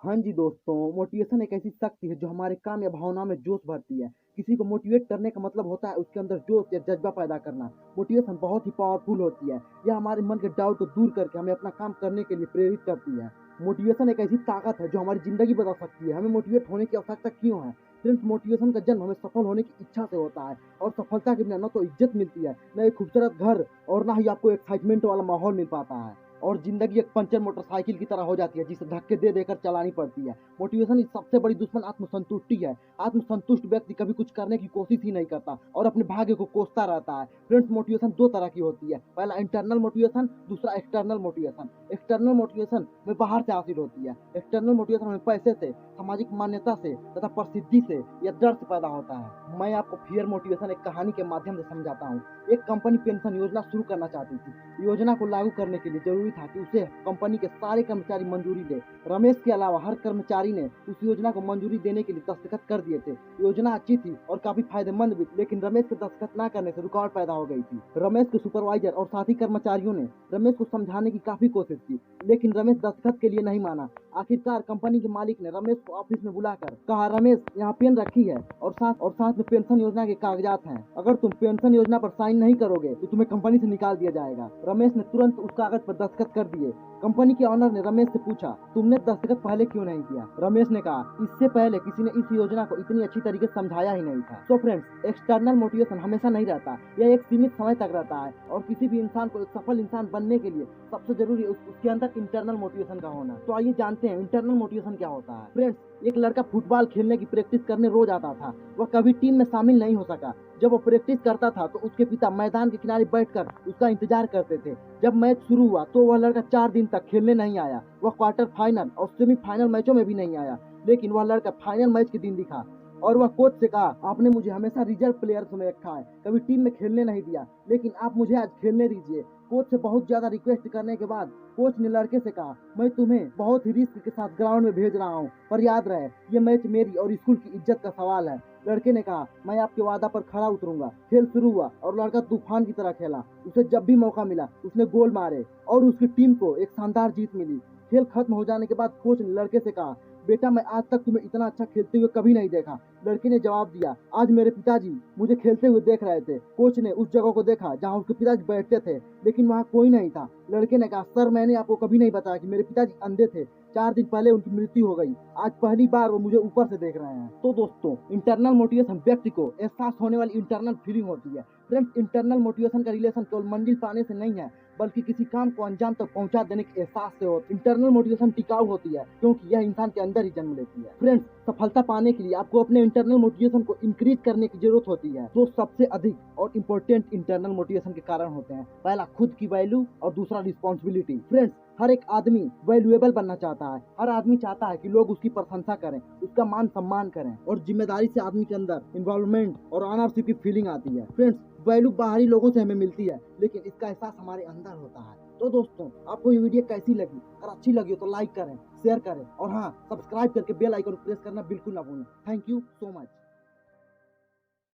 हाँ जी दोस्तों, मोटिवेशन एक ऐसी शक्ति है जो हमारे काम या भावनाओं में जोश भरती है। किसी को मोटिवेट करने का मतलब होता है उसके अंदर जोश या जज़्बा पैदा करना। मोटिवेशन बहुत ही पावरफुल होती है। यह हमारे मन के डाउट को दूर करके हमें अपना काम करने के लिए प्रेरित करती है। मोटिवेशन एक ऐसी ताकत है जो हमारी ज़िंदगी बदल सकती है। हमें मोटिवेट होने की आवश्यकता क्यों है? फ्रेंड्स, मोटिवेशन का जन्म हमें सफल होने की इच्छा से होता है और सफलता के बिना न तो इज़्ज़त मिलती है, न एक खूबसूरत घर और ना ही आपको एक्साइटमेंट वाला माहौल मिल पाता है। और ज़िंदगी एक पंचर मोटरसाइकिल की तरह हो जाती है जिसे धक्के दे देकर चलानी पड़ती है। मोटिवेशन की सबसे बड़ी दुश्मन आत्मसंतुष्टि है। आत्मसंतुष्ट व्यक्ति कभी कुछ करने की कोशिश ही नहीं करता और अपने भाग्य को कोसता रहता है। फ्रेंड्स, मोटिवेशन दो तरह की होती है। पहला इंटरनल मोटिवेशन, दूसरा एक्सटर्नल मोटिवेशन। एक्सटर्नल मोटिवेशन में बाहर से हासिल होती है। एक्सटर्नल मोटिवेशन में पैसे से, सामाजिक मान्यता से तथा प्रसिद्धि से या डर से पैदा होता है। मैं आपको फियर मोटिवेशन एक कहानी के माध्यम से समझाता हूँ। एक कंपनी पेंशन योजना शुरू करना चाहती थी। योजना को लागू करने के लिए जरूरी था कि उसे कंपनी के सारे कर्मचारी मंजूरी दे। रमेश के अलावा हर कर्मचारी ने उस योजना को मंजूरी देने के लिए दस्तखत कर दिए थे। योजना अच्छी थी और काफी फायदेमंद भी, लेकिन रमेश के दस्तखत न करने से रुकावट पैदा हो गई थी। रमेश के सुपरवाइजर और साथी कर्मचारियों ने रमेश को समझाने की काफी कोशिश की, लेकिन रमेश दस्तखत के लिए नहीं माना। आखिरकार कंपनी के मालिक ने रमेश को ऑफिस में बुलाकर कहा, रमेश, यहाँ पेन रखी है और साथ में पेंशन योजना के कागजात हैं। अगर तुम पेंशन योजना पर साइन नहीं करोगे तो तुम्हें कंपनी से निकाल दिया जाएगा। रमेश ने तुरंत उस कागज पर दस्तखत कर दिए। कंपनी के ऑनर ने रमेश से पूछा, तुमने दस्तखत पहले क्यों नहीं किया? रमेश ने कहा, इससे पहले किसी ने इस योजना को इतनी अच्छी तरीके से समझाया ही नहीं था। तो फ्रेंड्स, एक्सटर्नल मोटिवेशन हमेशा नहीं रहता, यह एक सीमित समय तक रहता है और किसी भी इंसान को एक सफल इंसान बनने के लिए सबसे जरूरी है उसके अंदर इंटरनल मोटिवेशन का होना। तो आइए जानते हैं इंटरनल मोटिवेशन क्या होता है। फ्रेंड्स, एक लड़का फुटबॉल खेलने की प्रैक्टिस करने रोज आता था। वह कभी टीम में शामिल नहीं हो सका। जब वो प्रैक्टिस करता था तो उसके पिता मैदान के किनारे बैठकर उसका इंतजार करते थे। जब मैच शुरू हुआ तो वह लड़का 4 दिन तक खेलने नहीं आया। वह क्वार्टर फाइनल और सेमीफाइनल मैचों में भी नहीं आया, लेकिन वह लड़का फाइनल मैच के दिन दिखा और वह कोच से कहा, आपने मुझे हमेशा रिजर्व प्लेयर्स में रखा है, कभी टीम में खेलने नहीं दिया, लेकिन आप मुझे आज खेलने दीजिए। कोच से बहुत ज्यादा रिक्वेस्ट करने के बाद कोच ने लड़के से कहा, मैं तुम्हें बहुत ही रिस्क के साथ ग्राउंड में भेज रहा हूँ, पर याद रहे ये मैच मेरी और स्कूल की इज्जत का सवाल है। लड़के ने कहा, मैं आपके वादा पर खरा उतरूंगा। खेल शुरू हुआ और लड़का तूफान की तरह खेला। उसे जब भी मौका मिला उसने गोल मारे और उसकी टीम को एक शानदार जीत मिली। खेल खत्म हो जाने के बाद कोच ने लड़के से कहा, बेटा, मैं आज तक तुम्हें इतना अच्छा खेलते हुए कभी नहीं देखा। लड़के ने जवाब दिया, आज मेरे पिताजी मुझे खेलते हुए देख रहे थे। कोच ने उस जगह को देखा जहां उसके पिताजी बैठते थे, लेकिन वहां कोई नहीं था। लड़के ने कहा, सर, मैंने आपको कभी नहीं बताया कि मेरे पिताजी अंधे थे। 4 दिन पहले उनकी मृत्यु हो गई। आज पहली बार वो मुझे ऊपर से देख रहे हैं। तो दोस्तों, इंटरनल मोटिवेशन व्यक्ति को एहसास होने वाली इंटरनल फीलिंग होती है। फ्रेंड्स, इंटरनल मोटिवेशन का रिलेशन केवल मंजिल पाने से नहीं है, बल्कि किसी काम को अंजाम तक पहुंचा देने के एहसास से होती है। इंटरनल मोटिवेशन टिकाऊ होती है क्योंकि यह इंसान के अंदर ही जन्म लेती है। फ्रेंड्स, सफलता पाने के लिए आपको अपने इंटरनल मोटिवेशन को इंक्रीज करने की जरूरत होती है। दो सबसे अधिक और इम्पोर्टेंट इंटरनल मोटिवेशन के कारण होते हैं। पहला, खुद की वैल्यू और दूसरा, रिस्पॉन्सिबिलिटी। फ्रेंड्स, हर एक आदमी वैल्यूएबल बनना चाहता है। हर आदमी चाहता है कि लोग उसकी प्रशंसा करें, उसका मान सम्मान करें, और जिम्मेदारी से आदमी के अंदर इन्वॉल्वमेंट और ऑनरशिप की फीलिंग आती है। फ्रेंड्स, वैल्यू बाहरी लोगों से हमें मिलती है, लेकिन इसका एहसास हमारे अंदर होता है। तो दोस्तों, आपको ये वीडियो कैसी लगी? अगर अच्छी लगी हो तो लाइक करें, शेयर करें और हाँ, सब्सक्राइब करके बेल आइकन प्रेस करना बिल्कुल ना भूलें। Thank you so much.